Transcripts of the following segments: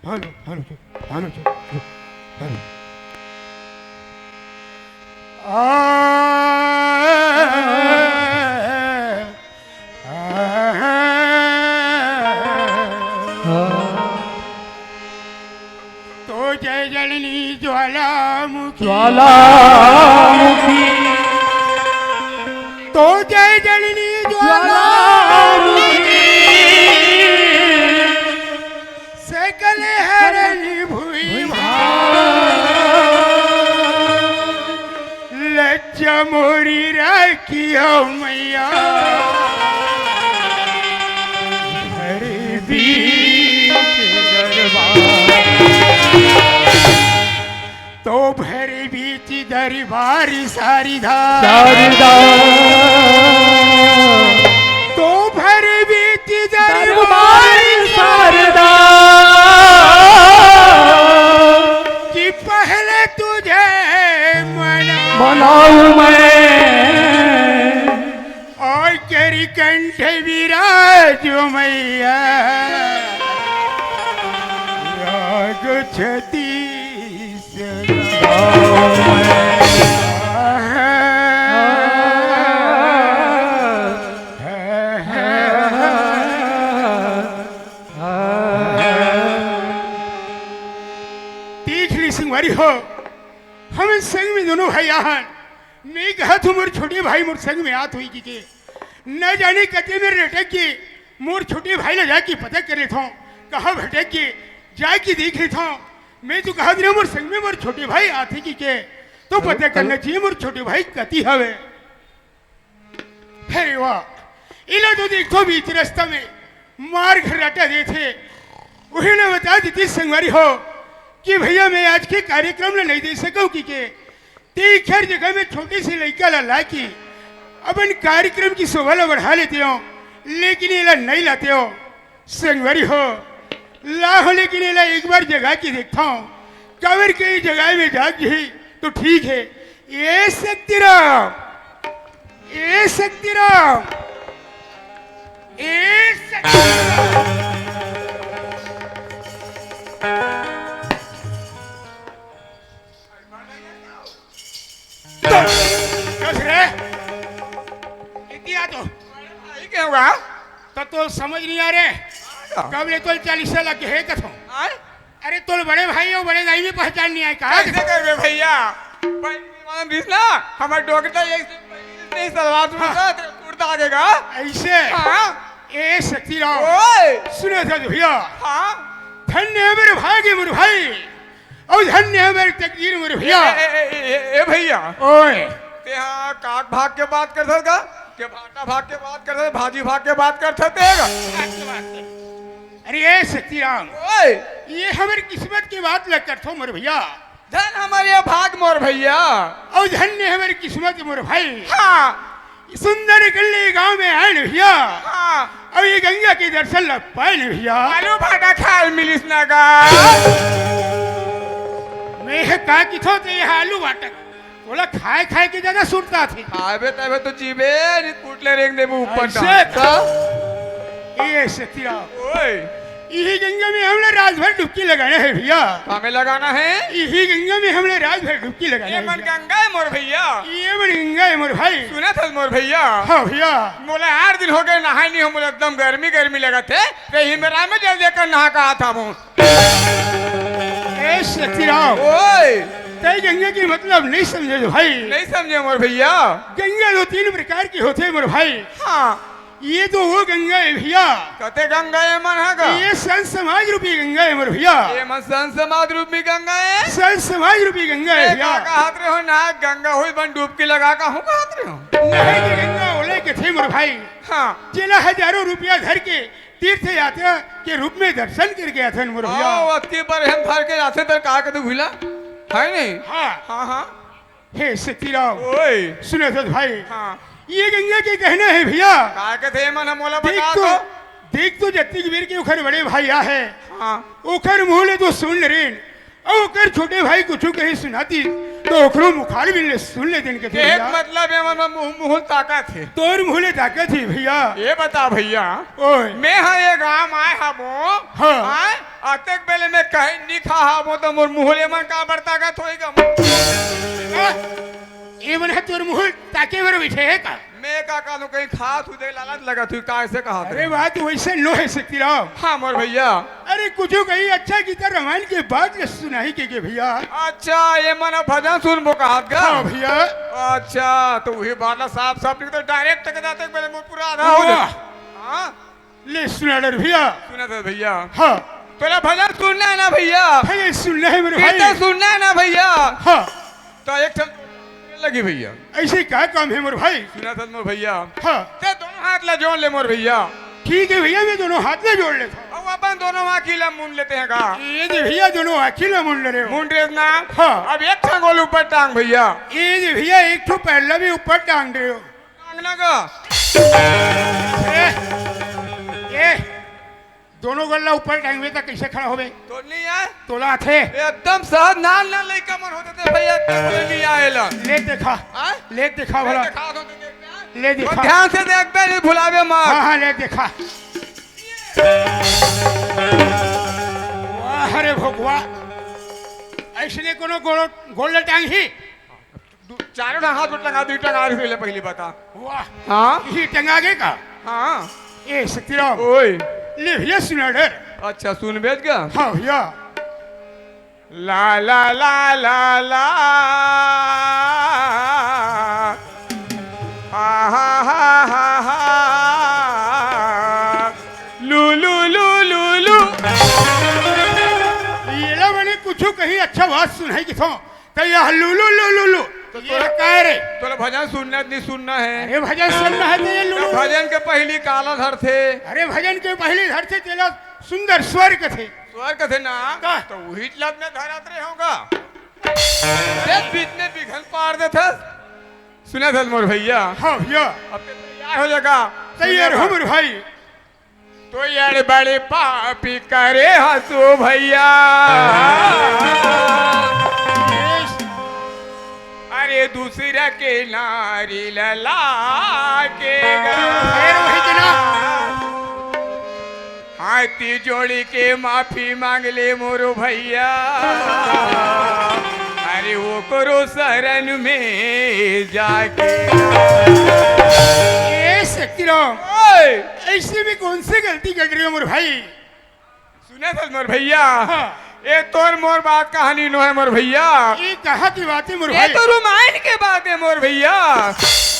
Hello hello hello hello तो जय जलनी ज्वालामुखी ज्वालामुखी तो जय जलनी ज्वालामुखी सकल हरणी भुई लज्जा मोरी राखियो मैया हरे बीच दरबार तो भर बीच दरबार सारिधा तो भर बीच दरबार शारदा कि पहले तुझे मनाऊं मैं और करी कंठ विराजो मैया राग छतीस तीसरी सिंहवारी हो हम संग में दोनों भाई आहन मैं कहा तू मोर छोटे भाई मोर संग में आत हुई की न जाने कते में रटक के मोर छोटे भाई ले जाके पता कर लेता हूँ कहा भटक के जाके देख लेता हूँ मैं तो कहा मोर संग में मोर छोटे भाई आते की के तो पता करना चाहिए मोर छोटे भाई कति हवे अरे वाह इला तो देखो बीच रास्ता में मार घराटा दे थे वही ने बता देती संगवारी हो कि भैया मैं आज के कार्यक्रम में नहीं दे सकूं कि के तीखर जगह में छोटी सी लड़का ला की अपन कार्यक्रम की शोभा बढ़ा लेते हो लेकिन ये नहीं लाते हो संगवारी हो ला हो लेकिन ये एक बार जगह की देखता हूँ कवर के जगह में जाग गई तो ठीक है ये शक्तिराम ये शक्तिराम ये शक्तिराम कस रे इतिया तो क्या हुआ तो समझ नहीं आ रहे कब ले तो 40 साल लगे है कथो अरे तो बड़े भाई हो बड़े दाई में पहचान नहीं आए कहा कैसे कर बे भैया ना हमारे डॉक्टर नहीं सलवार कुर्ता आगेगा ऐसे हाँ ए शक्तिराम ओए सुनो था भैया हाँ धन्य है मेरे भाग्य मेरे भाई और धन्य है मेरी तकदीर मेरे भैया ए भैया ओए ते हाँ काक भाग के बात कर सकता के भाटा भाग के बात कर सकते भाजी भाग के बात कर सकते अरे ए शक्तिराम ओए ये हमारी किस्मत की बात लग कर थो मेरे भैया धन हमारे भाग मोर भैया और धन्य है मेरी किस्मत मेरे भाई हाँ सुंदर गली गांव में आए न भैया हाँ और ये गंगा के दर्शन लग पाए न भैया आलू भाटा खाल मिलिस ना का मैं कहा कि थो तो ये आलू बाटक बोला खाए खाए के ज्यादा सुनता थी आबे तबे तो जीबे नि पुटले रेंग देबू ऊपर ऐसे था ये शक्तिराम ओए यही गंगा में हमने रात भर डुबकी लगाना है भैया हमें लगाना है यही गंगा में हमने रात भर डुबकी लगाना ये है मन भैया। गंगा है मोर भैया ये मन गंगा है मोर भाई सुना था मोर भैया हाँ भैया बोले 8 दिन हो गए नहाई नहीं हो बोले एकदम गर्मी गर्मी लगा थे कहीं मेरा में जल देकर नहा का था वो ए शक्तिराम ओए तय गंगा की मतलब नहीं समझे भाई नहीं समझे मोर भैया गंगा 2-3 प्रकार की होते हैं मोर भाई हाँ ये तो वो गंगा है भैया कते गंगा ये मन है का ये संत समाज रूपी गंगा है मोर भैया ये मन संत समाज रूप में गंगा है संत समाज रूपी गंगा है भैया का हाथ रे हो ना गंगा हुई बन डूबकी लगा का हूँ का हाथ रे हो नहीं की गंगा ओले के थे मोर भाई हाँ जिला हजारों रुपया धर के तीर्थ यात्रा के रूप में दर्शन करके आते मोर भैया ओ अति पर हम धर के जाते तर का के तू भूला है नहीं हाँ हाँ हाँ हे शक्तिराम ओए सुनो तो भाई हाँ ये गंगा के कहना है भैया का के थे मन मोला देख बता तो दो देख तो जत्ती वीर के उखर बड़े भाई आ है हाँ उखर मोहले तो सुन रे और ओकर छोटे भाई कुछ कहीं सुनाती तो ओकरो मुखार भी ले सुन ले दिन के थे एक भैया। मतलब है मन मुंह मुंह ताकत है। तोर मुहले ताकत थी भैया। ये बता भैया ओए मैं हाँ ये गाँव आए हबो हाँ। आए अतक बेले में कहीं नहीं खा हबो तो मोर मुहले मन का बरताकत होएगा। ये मन है तोर मुहल ताके बर बैठे है का। मैं का कानू कहीं खा तू दे लालच लगा तू का ऐसे कहा अरे बात वैसे नो है सकती राम। हाँ मोर भैया। अरे कुछ कहीं अच्छा गीता रामायण के बाद ले सुनाई के भैया। अच्छा ये मन भजन सुन बो कहा हाँ भैया। अच्छा तो वही बाला साफ साफ तो डायरेक्ट तक जाते पहले मुंह पूरा आधा हो जाए। हाँ ले सुना डर भैया। सुना था भैया। हाँ पहला भजन सुनना है ना भैया। भैया सुनना है मेरे भाई। कीर्तन सुनना है ना भैया। हाँ तो एक ठन लगी भैया। ऐसे क्या काम है मोर भाई। सुना था मोर भैया। हाँ ते दोनों हाथ ला जोड़ ले मोर भैया। ठीक है भैया मैं दोनों हाथ में जोड़ लेता हूँ। अब अपन दोनों आखिला मुंड लेते हैं का। ये दे भैया दोनों अकेला मुंड ले रहे हो। मुंड रेस ना। हाँ। अब एक ठन गोल ऊपर टांग भैया। ये दे भैया एक ठो पहला भी ऊपर टांग रहे हो। टांगना का। ए दोनों गल्ला ऊपर टांगवे तो कैसे खड़ा होवे। तो नहीं आए। तोला थे एकदम सहज नाल नाल लइका मन होते थे भैया बोले नहीं आएला। ले देखा। हाँ? ले देखा भला। दिखा दो तो देखना। ले तो देखा। ध्यान से देख बे नहीं भुलावे मत। हाँ हाँ ले देखा। वाह अरे भगवा ऐसे कोनो गोल टांग ही। चारों ना हाथ लगा दो टंगा रही पहली बता। वाह हाँ ये टंगा गे का। हाँ। ए शक्तिराम ओए ले भैया सुना डर। अच्छा सुन बेच गया। हाँ भैया। ला ला ला ला ला हा हा हा हा हा लू लू लू लू लू। ये ला मैंने कुछ कहीं अच्छा बात सुनाई कि तो यह लुलु लुलु लु तो ये कह रे। तो भजन सुनना नहीं सुनना है। अरे भजन सुनना है तो ये तो लुलु। भजन के पहली काला धर थे। अरे भजन के पहले धर से तेरा सुंदर स्वर्ग थे। स्वर्ग थे ना का? तो वही लब में धरात रहे होगा। बीच में बिघल पार दे था। सुना था मोर भैया। हाँ भैया। अब तो तैयार हो जाएगा। तैयार हो मेरे भाई। तो यार बड़े पापी करे हंसो भैया। अरे दूसरा के नारी लला के वही जना। हाथी जोड़ी के माफी मांग ले मोरो भैया। अरे वो करो शरण में जाके। ये शक्तिराम ओए ऐसे में कौन सी गलती कर रहे हो मोर भाई। सुना था मोर भैया। हाँ। ये तोर मोर बात कहानी नो है मोर भैया। ये कहा की बात है मोर ये भाई। तो रामायण के बात है मोर भैया।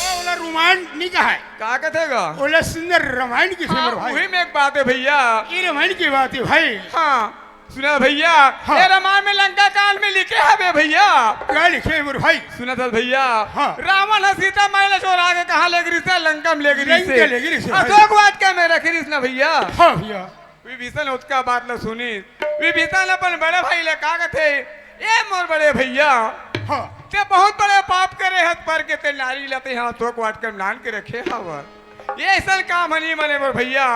ओला रोमांच नहीं कहा है। का कथेगा। ओला सुंदर रामायण की हाँ, मोर भाई। वही में एक बात है भैया। ये रामायण की बात है भाई। हाँ सुना भैया। हाँ। ये रामायण में लंका कांड में लिखे है भैया। क्या लिखे मोर भाई। सुना था भैया। हाँ। रावण है सीता माइला चोर आगे कहाँ ले गिरी से लंका में ले गिरी लंका ले गिरी से भाई। अशोक वाटिका में रखी रिस ना भैया। हाँ भैया। विभीषण उसका बात न सुनी। विभीषण अपन बड़े भाई ले का थे ए मोर बड़े भैया। हाँ ते बहुत बड़े पाप करे हथ पर के ते नारी लाते यहाँ तो वाट कर नान के रखे हवर। ये ऐसा काम हनी मने मोर भैया।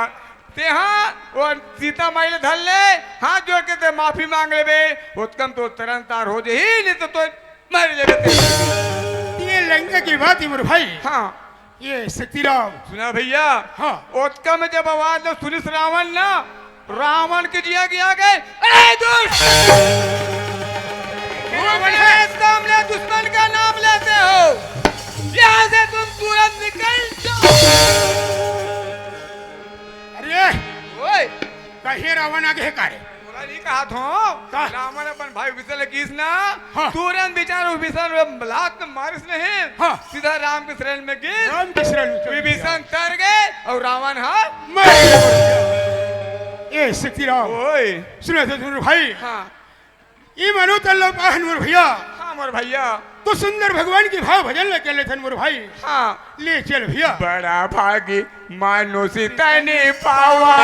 ते हाँ और सीता माइले धल ले हाथ जोड़ के ते माफी मांग ले बे। उत्तम तो तरन तार हो जे ही नहीं तो मर ले बे। ये लंका की बात है मोर भाई। हाँ ये शक्तिराम। सुना भैया। हाँ। उत्तम जब आवाज लो सुनिस रावण ना रावण के जिया गया गए। अरे दुष्ट दुश्मन का नाम लेते हो। यहाँ से तुम तुरंत निकल जाओ। अरे ओए कहे रावण आगे कार्य। बोला नहीं कहा का? थो रावण अपन भाई विभीषण किस ना। हाँ। तुरंत विचार विभीषण लात में मारिस नहीं। हाँ। सीधा राम के शरण में गिर। राम की शरण में चल गया। विभीषण तर गए और रावण हाँ मर गया। ये शक्तिराम ओए सुना था तुम भाई। हाँ ये मानो तल्लो पाहन मोर भैया। हाँ मोर भैया। तो सुंदर भगवान की भाव भजन लगे ले थन मोर भाई। हाँ ले चल भैया। बड़ा भागी मानो सीता ने पावा।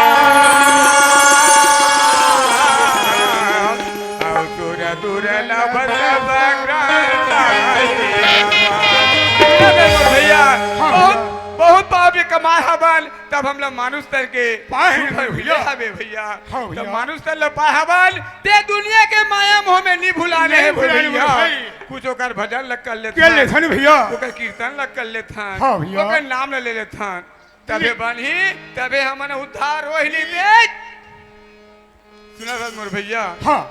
दूर दूर भैया बहुत बहुत पाप ये कमाए हवन तब हम लोग मानुष तर के पाए हैं भैया। हवे भैया हाँ भैया। तब मानुष तर लो पाए हवन ते दुनिया के माया मोह में नहीं भुलाने नहीं है भुलाने भैया भाई। कुछ ओकर भजन लग कर लेते के ले थन भैया ओकर कीर्तन लग कर लेते हाँ भैया। ओकर नाम ले लेते तबे बनी तबे हमन उद्धार हो ही दे सुना बात मोर भैया हाँ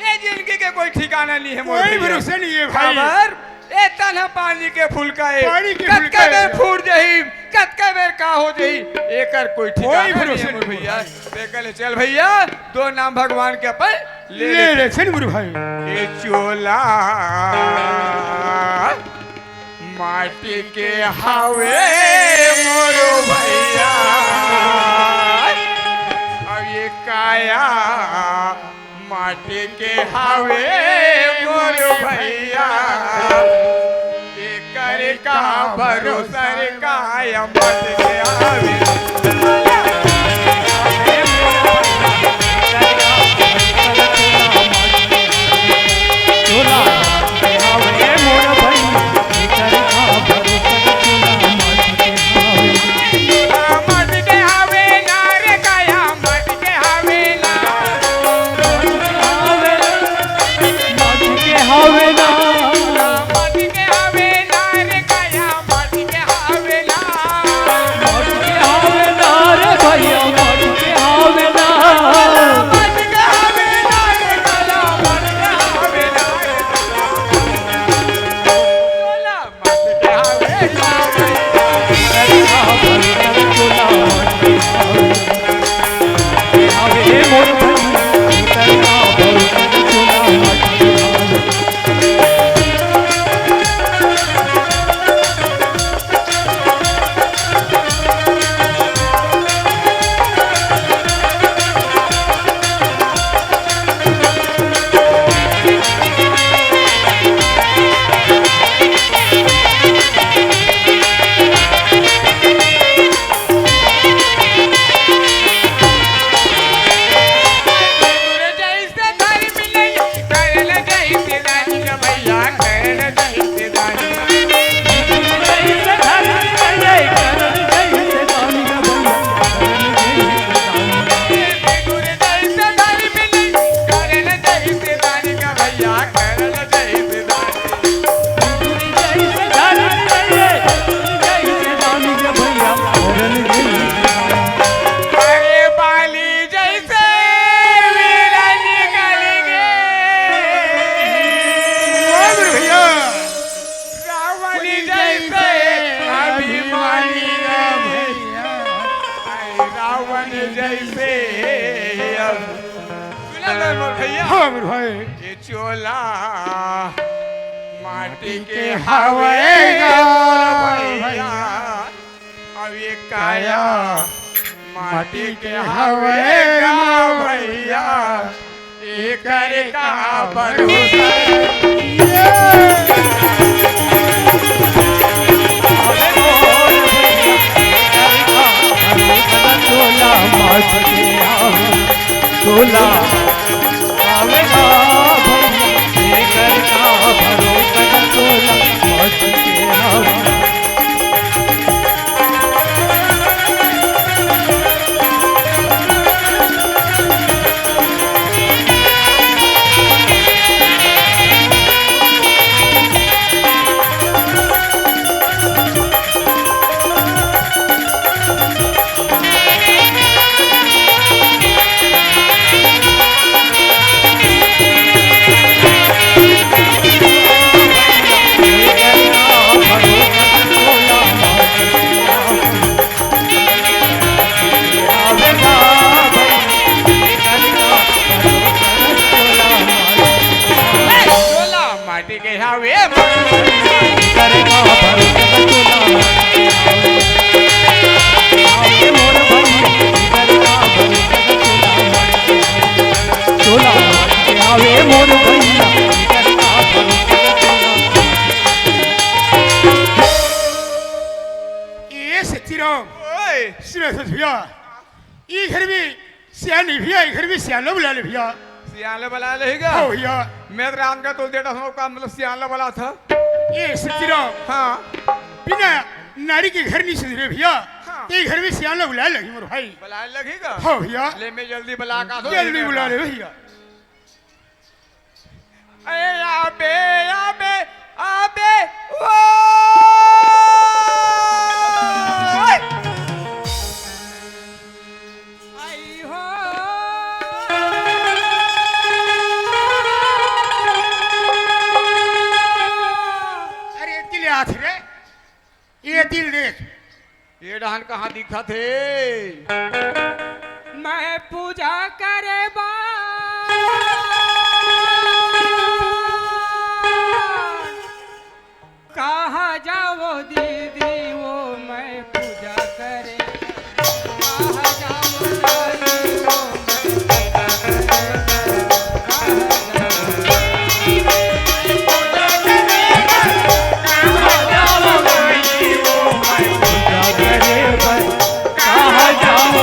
ये जिंदगी के कोई ठिकाना नहीं है मोर कोई भैया। भरोसा नहीं है भाई खबर ए तन्हा पानी के फुलकाए पानी के कतका फुलकाए। बेर फूट जही कतका बेर का हो जही एकर कोई ठिकाना नहीं भरोसा है मोर नहीं भैया ते कहले चल भैया दो नाम भगवान के अपन ले ले ले ले छन गुरु भाई ए चोला माटी के हवे मोरो भैया अब ये काया माटी के हवे मोरो भैया ये करे का भरोसा रे काया माटी के हवे माटी के हवे ना रे काया माटी के हवे ना माटी के हवे ना रे काया माटी के हवे ना माटी के हवे ना रे काया माटी के हवे ना रे चोला माटी के हवे ना जैसे धर मिले करल जैसे दानी का भैया करल जैसे दानी जैसे धर मिले करल जैसे दानी का भैया करल जैसे दानी अरे बाली जैसे वीरा निकलेंगे गुरु भैया रावण जैसे अभिमानी रावण जैसे सुना ना मोर भैया हाँ गुरु भाई ये चोला माटी के हवे हवे गा भैया अब ये काया माटी के हवे हवे गा गा भैया ये करे का भरोसा चोला माटी के हवे ये सच्ची राम ओए सुनो तो भैया ये घर में सियानी भैया ये घर में सियानो बुला ले भैया सियाले बला लेगा हाँ भैया मैं तो राम का तो देता हूँ का मतलब सियाला वाला था ये सच्ची राम हाँ बिना नारी के घर नहीं सुधरे भैया। हाँ। ते घर में सियाना बुला लगी मोर भाई। बुलाए लगेगा हाँ भैया, ले मैं जल्दी बुला का दो जल्दी बुला ले भैया। अरे आबे आबे आबे ओ आई हो अरे तिल हाथ रे, ये तिल देख। ये डहन कहाँ दिखा थे? मैं पूजा करे कहाँ जाओ दीदी वो मैं पूजा करे कहाँ जाओ दादी वो पूजा करे पर कहाँ जाओ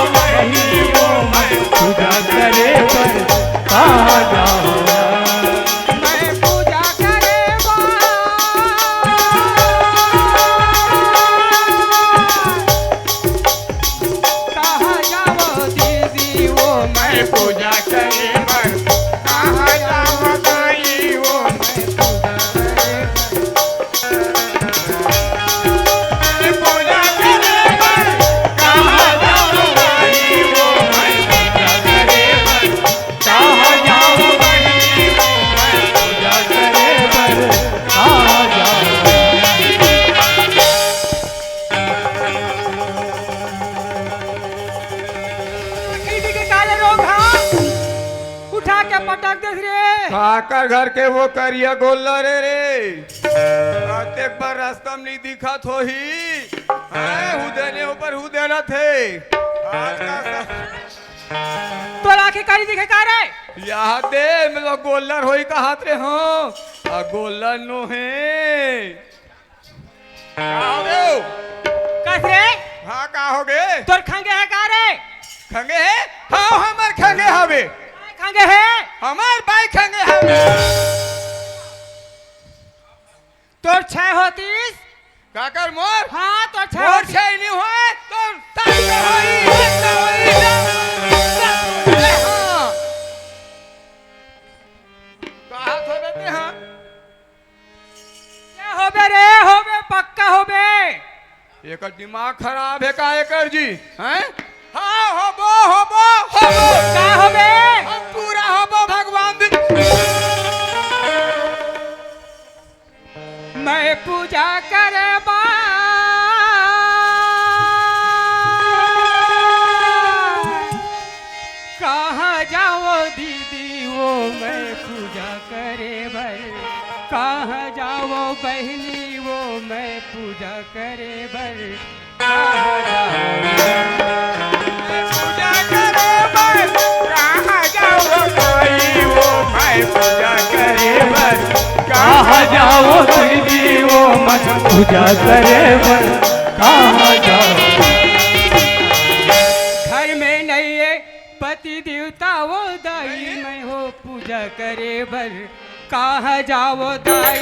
मैं पूजा करे कहाँ जाओ दीदी वो मैं पूजा करे पर कहाँ जाओ दाई वो मैं पूजा करे पर कहाँ जाओ दाई वो कहाँ जाओ बहनी वो मैं पूजा करे पर कहाँ जाओ काले रोग उठा के पटक दे रे काकर घर के वो करिया गोल्ला रे आते एक बार रास्ता में नहीं दिखा थो ही हुदेने ऊपर हुदेना थे आज का तो लाके कारी दिखे का रे यहाँ दे मतलब गोल्लर होई का हाथ रे हो आ गोल्लर नो है कस रे हाँ का हो गए तोर खंगे है का रे खंगे है हाँ हमार खंगे हवे खंगे है हमार भाई खंगे हवे तोर 6 होतीस काकर मोर हाँ तोर 6 मोर छे नहीं होए तो ताई में होई कहा थो बेटे हाँ क्या होबे रे होबे पक्का होबे एक दिमाग खराब है का एकर जी हैं हाँ होबो का होबे हम पूरा होबो भगवान दी मैं पूजा करे कहाँ जाओ दीदी वो मैं पूजा करे बर कहाँ जाओ बहनी वो मैं पूजा करे बर कहाँ जाओ पूजा करे बर कहाँ जाओ कोई वो मैं पूजा करे बर कहाँ जाओ दीदी वो मैं पूजा करे पर कहाँ जाओ घर में नहीं है पति देवता वो दाई मैं हो पूजा करे बर कहाँ जाओ दाई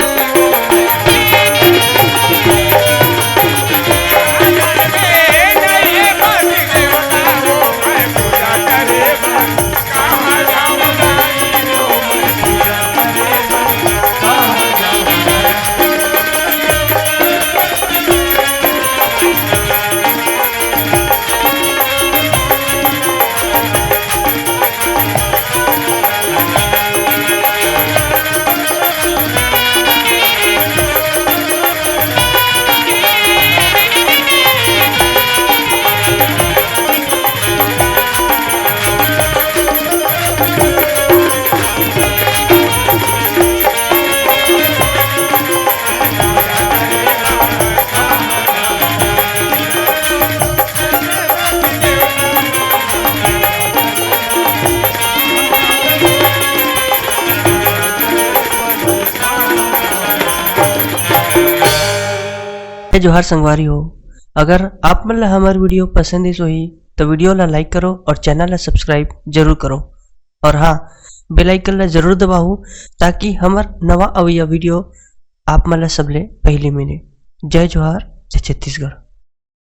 जोहार संगवारी हो। अगर आप मन ला हमार वीडियो पसंद ही सोही तो वीडियो ला लाइक करो और चैनल ला सब्सक्राइब जरूर करो और हाँ बेल आइकन ला जरूर दबाओ ताकि हमार नवा अवैया वीडियो आप मन ला सबले पहले मिले। जय जोहार। जय छत्तीसगढ़।